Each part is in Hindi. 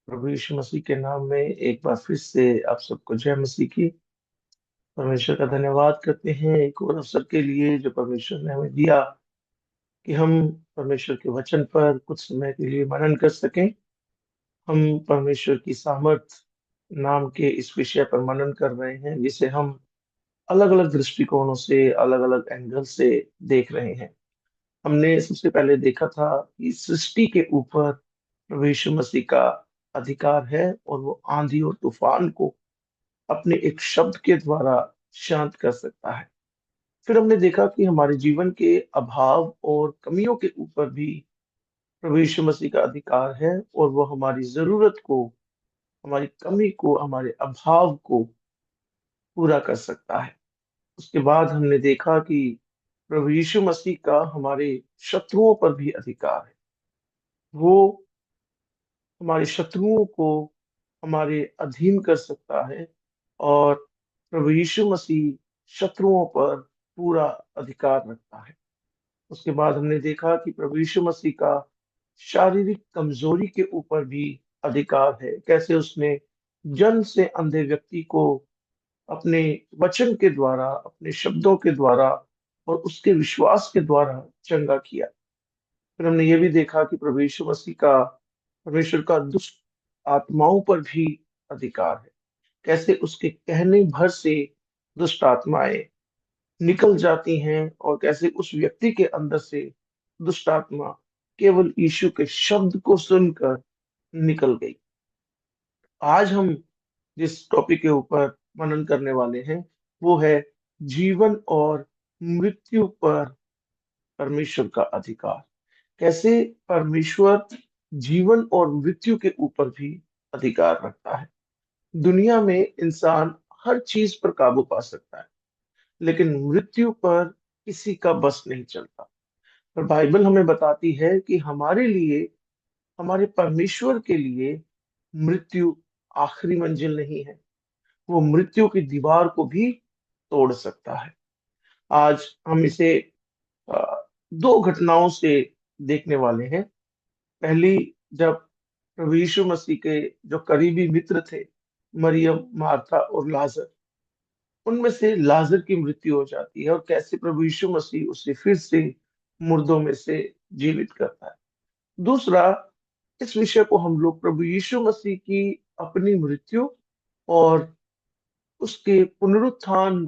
प्रभु यीशु मसीह के नाम में एक बार फिर से आप सबको जय मसीह की। परमेश्वर का धन्यवाद करते हैं एक और अवसर के लिए जो परमेश्वर ने हमें दिया कि हम परमेश्वर के वचन पर कुछ समय के लिए मनन कर सकें। हम परमेश्वर की सामर्थ नाम के इस विषय पर मनन कर रहे हैं जिसे हम अलग अलग दृष्टिकोणों से अलग अलग एंगल से देख रहे हैं। हमने सबसे पहले देखा था कि सृष्टि के ऊपर प्रभु यीशु मसीह का अधिकार है और वो आंधी और तूफान को अपने एक शब्द के द्वारा शांत कर सकता है। फिर हमने देखा कि हमारे जीवन के अभाव और कमियों के ऊपर भी प्रभु यीशु मसीह का अधिकार है और वो हमारी जरूरत को, हमारी कमी को, हमारे अभाव को पूरा कर सकता है। उसके बाद हमने देखा कि प्रभु यीशु मसीह का हमारे शत्रुओं पर भी अधिकार है। वो हमारे शत्रुओं को हमारे अधीन कर सकता है और प्रभु यीशु मसीह शत्रुओं पर पूरा अधिकार रखता है। उसके बाद हमने देखा कि प्रभु यीशु मसीह का शारीरिक कमजोरी के ऊपर भी अधिकार है। कैसे उसने जन्म से अंधे व्यक्ति को अपने वचन के द्वारा, अपने शब्दों के द्वारा और उसके विश्वास के द्वारा चंगा किया। फिर हमने ये भी देखा कि प्रभु यीशु मसीह का, परमेश्वर का दुष्ट आत्माओं पर भी अधिकार है। कैसे उसके कहने भर से दुष्ट आत्माएं निकल जाती हैं और कैसे उस व्यक्ति के अंदर से दुष्ट आत्मा केवल यीशु के शब्द को सुनकर निकल गई। आज हम जिस टॉपिक के ऊपर मनन करने वाले हैं वो है जीवन और मृत्यु पर परमेश्वर का अधिकार। कैसे परमेश्वर जीवन और मृत्यु के ऊपर भी अधिकार रखता है। दुनिया में इंसान हर चीज पर काबू पा सकता है लेकिन मृत्यु पर किसी का बस नहीं चलता। पर बाइबल हमें बताती है कि हमारे लिए, हमारे परमेश्वर के लिए मृत्यु आखिरी मंजिल नहीं है। वो मृत्यु की दीवार को भी तोड़ सकता है। आज हम इसे दो घटनाओं से देखने वाले हैं। पहली, जब प्रभु यीशु मसीह के जो करीबी मित्र थे, मरियम, मार्था और लाजर, उनमें से लाजर की मृत्यु हो जाती है और कैसे प्रभु यीशु मसीह उसे फिर से मुर्दों में से जीवित करता है। दूसरा, इस विषय को हम लोग प्रभु यीशु मसीह की अपनी मृत्यु और उसके पुनरुत्थान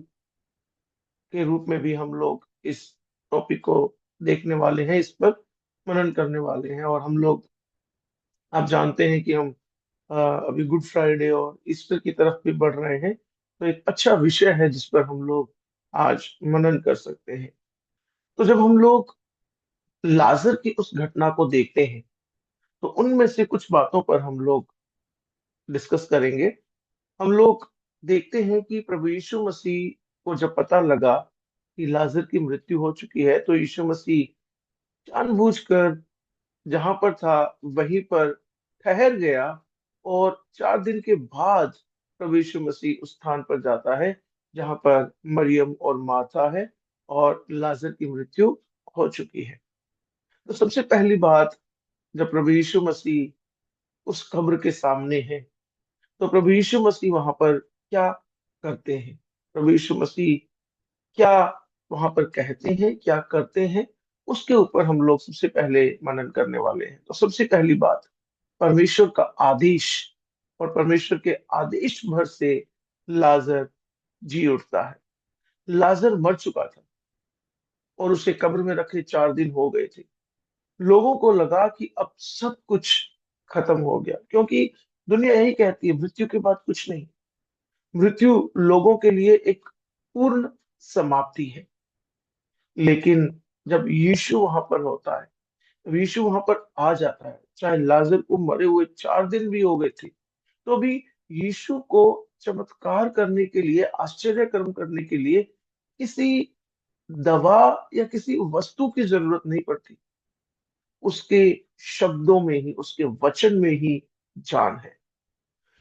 के रूप में भी हम लोग इस टॉपिक को देखने वाले हैं, इस पर मनन करने वाले हैं। और हम लोग, आप जानते हैं कि हम अभी गुड फ्राइडे और ईस्टर की तरफ भी बढ़ रहे हैं, तो एक अच्छा विषय है जिस पर हम लोग आज मनन कर सकते हैं। तो जब हम लोग लाजर की उस घटना को देखते हैं तो उनमें से कुछ बातों पर हम लोग डिस्कस करेंगे। हम लोग देखते हैं कि प्रभु यीशु मसीह को जब पता लगा कि लाजर की मृत्यु हो चुकी है तो यीशु मसीह जानबूझकर जहां पर था वहीं पर ठहर गया और 4 दिन के बाद प्रभु यीशु मसीह उस स्थान पर जाता है जहां पर मरियम और मार्था है और लाजर की मृत्यु हो चुकी है। तो सबसे पहली बात, जब प्रभु यीशु मसीह उस कब्र के सामने है तो प्रभु यीशु मसीह वहां पर क्या करते हैं, प्रभु यीशु मसीह क्या वहां पर कहते हैं, क्या करते हैं, उसके ऊपर हम लोग सबसे पहले मनन करने वाले हैं। तो सबसे पहली बात, परमेश्वर का आदेश, और परमेश्वर के आदेश भर से लाजर जी उठता है। लाजर मर चुका था और उसे कब्र में रखे 4 दिन हो गए थे। लोगों को लगा कि अब सब कुछ खत्म हो गया, क्योंकि दुनिया यही कहती है मृत्यु के बाद कुछ नहीं। मृत्यु लोगों के लिए एक पूर्ण समाप्ति है। लेकिन जब यीशु वहां पर होता है, जब यीशु वहां पर आ जाता है, चाहे लाजर को मरे हुए 4 दिन भी हो गए थे तो भी यीशु को चमत्कार करने के लिए, आश्चर्य कर्म करने के लिए किसी दवा या किसी वस्तु की जरूरत नहीं पड़ती। उसके शब्दों में ही, उसके वचन में ही जान है।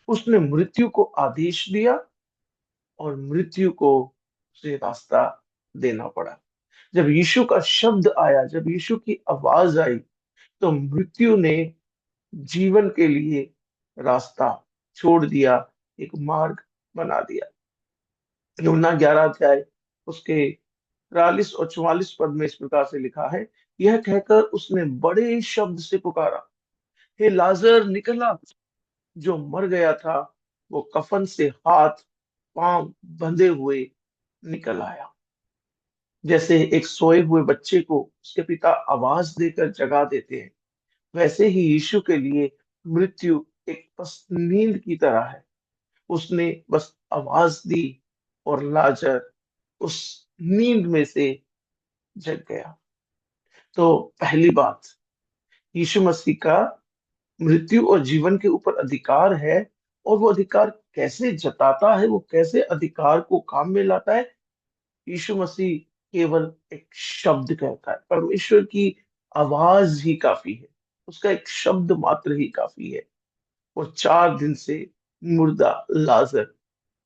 उसने मृत्यु को आदेश दिया और मृत्यु को उसे रास्ता देना पड़ा। जब यीशु का शब्द आया, जब यीशु की आवाज आई, तो मृत्यु ने जीवन के लिए रास्ता छोड़ दिया, एक मार्ग बना दिया। यूहन्ना 11 अध्याय उसके 43 और 44 पद में इस प्रकार से लिखा है, यह कहकर उसने बड़े शब्द से पुकारा, हे लाजर निकला। जो मर गया था वो कफन से हाथ पांव बंधे हुए निकल आया। जैसे एक सोए हुए बच्चे को उसके पिता आवाज देकर जगा देते हैं, वैसे ही यीशु के लिए मृत्यु एक बस नींद की तरह है। उसने बस आवाज दी और लाजर उस नींद में से जग गया। तो पहली बात, यीशु मसीह का मृत्यु और जीवन के ऊपर अधिकार है। और वो अधिकार कैसे जताता है, वो कैसे अधिकार को काम में लाता है। यीशु मसीह केवल एक शब्द कहता है, परमेश्वर की आवाज ही काफी है, उसका एक शब्द मात्र ही काफी है। और 4 दिन से मुर्दा लाजर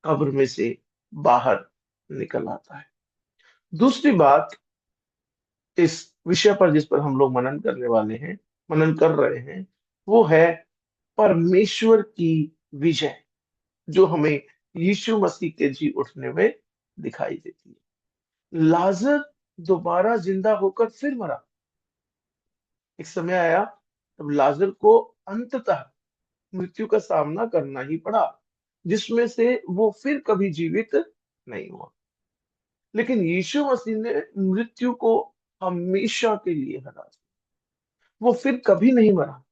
कब्र में से बाहर निकल आता है। दूसरी बात, इस विषय पर जिस पर हम लोग मनन करने वाले हैं, मनन कर रहे हैं, वो है परमेश्वर की विजय, जो हमें यीशु मसीह के जी उठने में दिखाई देती है। लाजर दोबारा जिंदा होकर फिर मरा। एक समय आया तब लाजर को अंततः मृत्यु का सामना करना ही पड़ा, जिसमें से वो फिर कभी जीवित नहीं हुआ। लेकिन यीशु मसीह ने मृत्यु को हमेशा के लिए हरा दिया। वो फिर कभी नहीं मरा।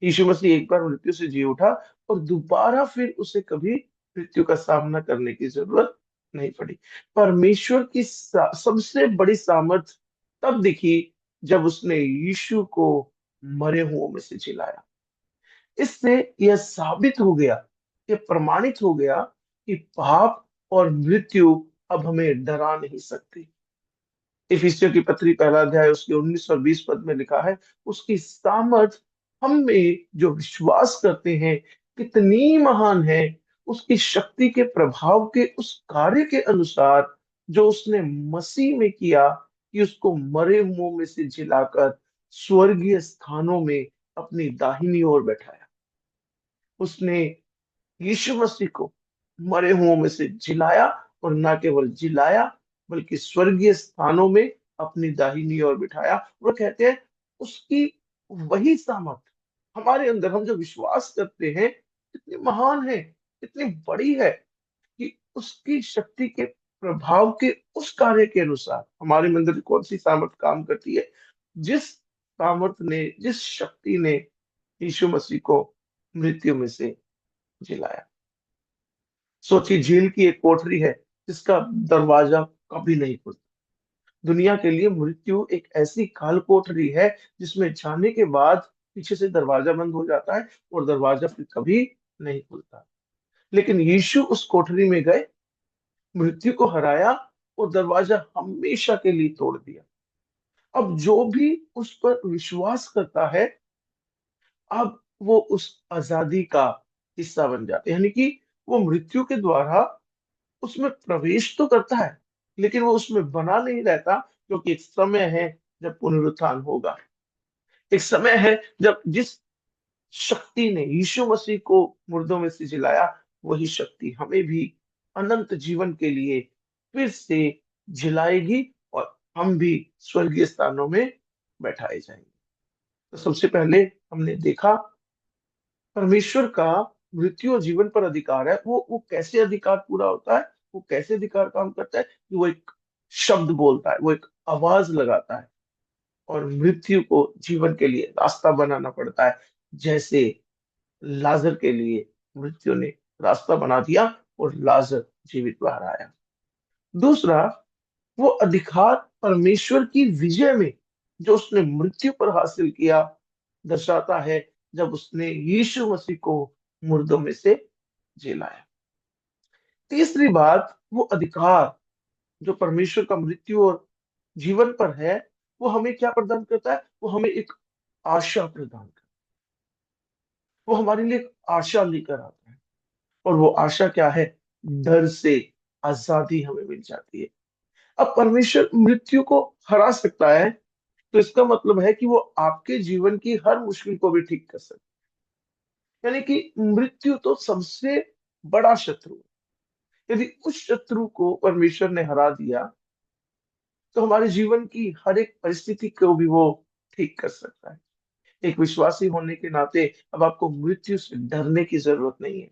यीशु मसीह एक बार मृत्यु से जी उठा और दोबारा फिर उसे कभी मृत्यु का सामना करने की जरूरत नहीं पड़ी। परमेश्वर की सबसे बड़ी सामर्थ तब दिखी जब उसने यीशु को मरे हुओं में से जिलाया। इससे यह साबित हो गया, यह प्रमाणित हो गया कि पाप और मृत्यु अब हमें डरा नहीं सकती। इफिसियों की पत्री पहला अध्याय उसके 19 और 20 पद में लिखा है, उसकी सामर्थ हम में जो विश्वास करते हैं कितनी महान है। उसकी शक्ति के प्रभाव के उस कार्य के अनुसार जो उसने मसीह में किया, कि उसको मरे हुओं में से जिलाकर स्वर्गीय स्थानों में अपनी दाहिनी ओर बैठाया। उसने यीशु मसीह को मरे हुओं में से जिलाया, और न केवल जिलाया बल्कि स्वर्गीय स्थानों में अपनी दाहिनी ओर बिठाया। वो कहते हैं उसकी वही सामर्थ हमारे अंदर, हम जो विश्वास करते हैं, इतनी महान है, इतनी बड़ी है, कि उसकी शक्ति के प्रभाव के उस कार्य के अनुसार हमारे अंदर कौन सी सामर्थ काम करती है। जिस सामर्थ ने, जिस शक्ति ने यीशु मसीह को मृत्यु में से जिलाया। सोचिए, जेल की एक कोठरी है जिसका दरवाजा कभी नहीं खुलता। दुनिया के लिए मृत्यु एक ऐसी काल कोठरी है जिसमें जाने के बाद पीछे से दरवाजा बंद हो जाता है और दरवाजा फिर कभी नहीं खुलता। लेकिन यीशु उस कोठरी में गए, मृत्यु को हराया और दरवाजा हमेशा के लिए तोड़ दिया। अब जो भी उस पर विश्वास करता है, अब वो उस आजादी का हिस्सा बन जाते हैं। यानी कि वो मृत्यु के द्वारा उसमें प्रवेश तो करता है, लेकिन वो उसमें बना नहीं रहता, क्योंकि एक समय है जब पुनरुत्थान होगा। एक समय है जब जिस शक्ति ने यीशु मसीह को मुर्दों में से जिलाया, वही शक्ति हमें भी अनंत जीवन के लिए फिर से जिलाएगी, और हम भी स्वर्गीय स्थानों में बैठाए जाएंगे। तो सबसे पहले हमने देखा परमेश्वर का मृत्यु और जीवन पर अधिकार है। वो कैसे अधिकार पूरा होता है, वो कैसे अधिकार काम करता है, कि वो एक शब्द बोलता है, वो एक आवाज लगाता है और मृत्यु को जीवन के लिए रास्ता बनाना पड़ता है। जैसे लाजर के लिए मृत्यु ने रास्ता बना दिया और लाजर जीवित बाहर आया। दूसरा, वो अधिकार परमेश्वर की विजय में जो उसने मृत्यु पर हासिल किया दर्शाता है, जब उसने यीशु मसीह को मुर्दों में से जी लाया। तीसरी बात, वो अधिकार जो परमेश्वर का मृत्यु और जीवन पर है, वो हमें क्या प्रदान करता है, वो हमें एक आशा प्रदान करता है। वो हमारे लिए एक आशा लेकर आता है। और वो आशा क्या है? डर से आजादी हमें मिल जाती है। अब परमेश्वर मृत्यु को हरा सकता है, तो इसका मतलब है कि वो आपके जीवन की हर मुश्किल को भी ठीक कर सकता है। यानी कि मृत्यु तो सबसे बड़ा शत्रु है। यदि उस शत्रु को परमेश्वर ने हरा दिया, तो हमारे जीवन की हर एक परिस्थिति को भी वो ठीक कर सकता है। एक विश्वासी होने के नाते अब आपको मृत्यु से डरने की जरूरत नहीं है।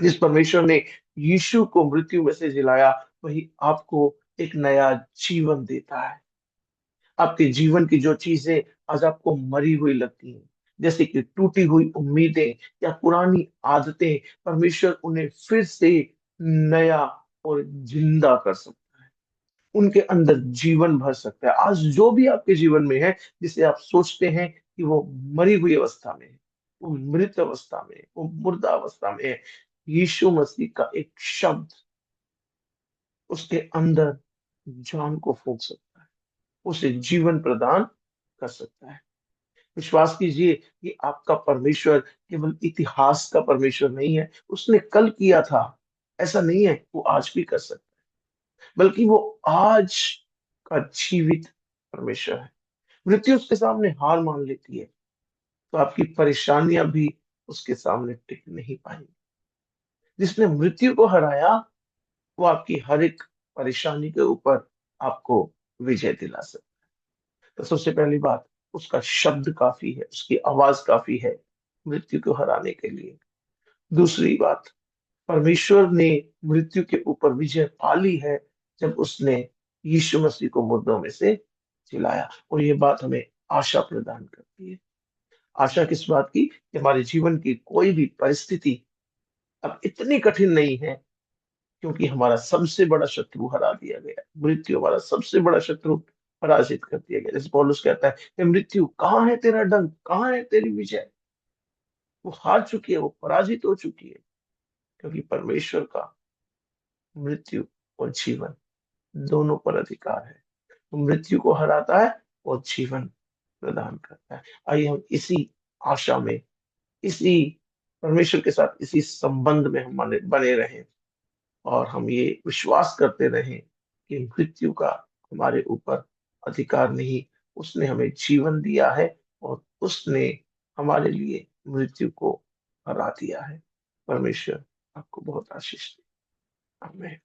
जिस परमेश्वर ने यीशु को मृत्यु में से जिलाया, वही आपको एक नया जीवन देता है। आपके जीवन की जो चीजें आज आपको मरी हुई लगती हैं, जैसे कि टूटी हुई उम्मीदें या पुरानी आदतें, परमेश्वर उन्हें फिर से नया और जिंदा कर सकता है। उनके अंदर जीवन भर सकता है। आज जो भी आपके जीवन में है, जिसे आप सोचते हैं कि वो मरी हुई अवस्था में है, वो मृत अवस्था में है, वो मुर्दा अवस्था में है, यीशु मसीह का एक शब्द उसके अंदर जान को फूंक सकता है, उसे जीवन प्रदान कर सकता है। विश्वास कीजिए कि आपका परमेश्वर केवल इतिहास का परमेश्वर नहीं है। उसने कल किया था, ऐसा नहीं है, वो आज भी कर सकता है, बल्कि वो आज का जीवित परमेश्वर है। मृत्यु उसके सामने हार मान लेती है, तो आपकी परेशानियां भी उसके सामने टिक नहीं पाएंगी। जिसने मृत्यु को हराया, वो आपकी हर एक परेशानी के ऊपर आपको विजय दिला सकता है। तो सबसे पहली बात, उसका शब्द काफी है, उसकी आवाज काफी है मृत्यु को हराने के लिए। दूसरी बात, परमेश्वर ने मृत्यु के ऊपर विजय पाली है जब उसने यीशु मसीह को मुर्दों में से जिलाया। और ये बात हमें आशा प्रदान करती है। आशा किस बात की? कि हमारे जीवन की कोई भी परिस्थिति अब इतनी कठिन नहीं है, क्योंकि हमारा सबसे बड़ा शत्रु हरा दिया गया है। मृत्यु हमारा सबसे बड़ा शत्रु पराजित कर दिया गया। जैसे पौलुस कहता है कि मृत्यु कहाँ है तेरा डंक, कहाँ है तेरी विजय? वो हार चुकी है, वो पराजित हो चुकी है, क्योंकि परमेश्वर का मृत्यु और जीवन दोनों पर अधिकार है। वो मृत्यु को हराता है और जीवन प्रदान करता है। आइए हम इसी आशा में, इसी परमेश्वर के साथ इसी संबंध में हम बने रहें, और हम ये विश्वास करते रहें कि मृत्यु का हमारे ऊपर अधिकार नहीं। उसने हमें जीवन दिया है, और उसने हमारे लिए मृत्यु को हरा दिया है। परमेश्वर आपको बहुत आशीष दे। आमीन।